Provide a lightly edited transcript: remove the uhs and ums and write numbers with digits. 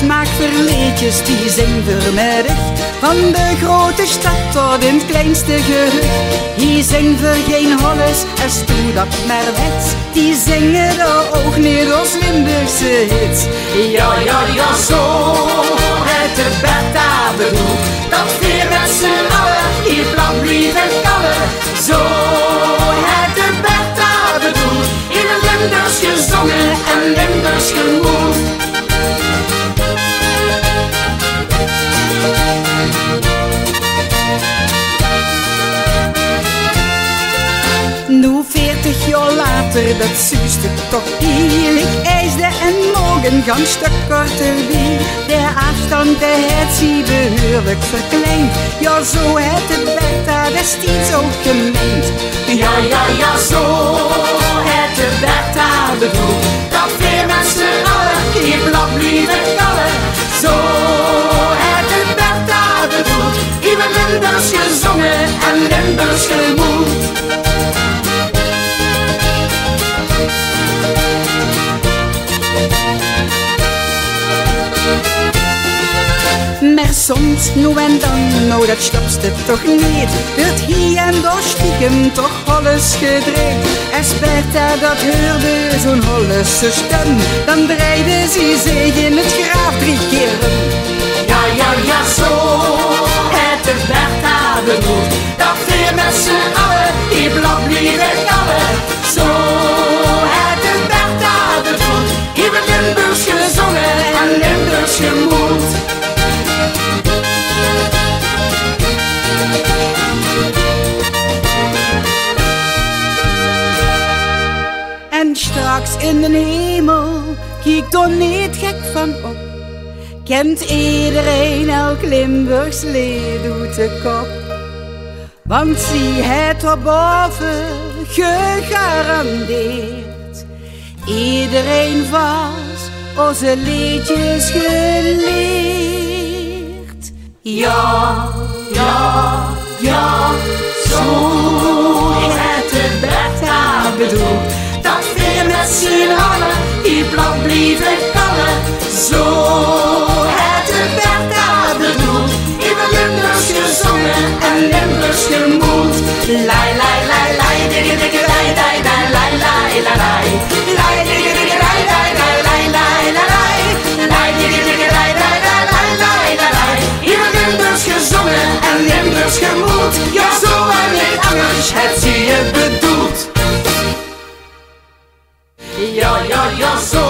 smaakverleedjes die zijn vermerkt. Van de grote stad tot in het kleinste gehucht. Hier zijn we geen holles, als toe dat maar wet. Die zingen er ook niet als Limburgse hits. Ja, ja, ja, zo het de Bertha bedoelt. Dat vier met z'n allen, hier plat blijven kallen. Zo het de Bertha bedoelt. In een Limburgs gezongen en Limburgs gemoed. Nu 40 jaar later, dat zuiste toch hier. Ik eisde en morgen gang stuk korter wie. De afstand de het zie behoorlijk verkleind. Ja, zo het het Bertha destijds ook gemeend. Ja, ja, ja, zo het de Bertha bedoelt. Dat weer met z'n allen, die blad blijven kallen. Zo het de Bertha bedoelt. Hier Limburgs gezongen en Limburgs gemoed. Maar soms, nu en dan, nou dat stopste toch niet. Het hier en daar stiekem toch alles gedreed. Als Bertha dat hoorde, zo'n Hollese stem, dan draaide ze zich in het graaf 3 keer om. Ja, ja, ja, zo het de Bertha bedoelt. Dat weer met z'n allen, die blad blijven kallen. Zo het de Bertha bedoelt. Hier wordt Limburgs gezongen en Limburgs gemoed. En straks in de hemel, kijk er niet gek van op. Kent iedereen elk Limburgs lied uit de kop. Want zie het erboven gegarandeerd. Iedereen was onze liedjes geleerd. Ja, ja, ja, zo het de Bertha bedoelt. Dat weer met z'n allen, die blad blijven kallen. Zo het de Bertha bedoelt. In de Limburgs gezongen en Limburgs gemoed. Lai, lai, lai, lai, digge, digge, lai, lai, lai, lai, lai, lai, lai. Lai, digge, digge, lai, lai, lai, lai, lai, lai, lai. Lai, digge, digge, lai, lai, lai, lai, lai, lai, lai. In de Limburgs gezongen en Limburgs gemoed. Ja, zo en niet anders, het zie je bedoeld. Ja, ja, ja, zo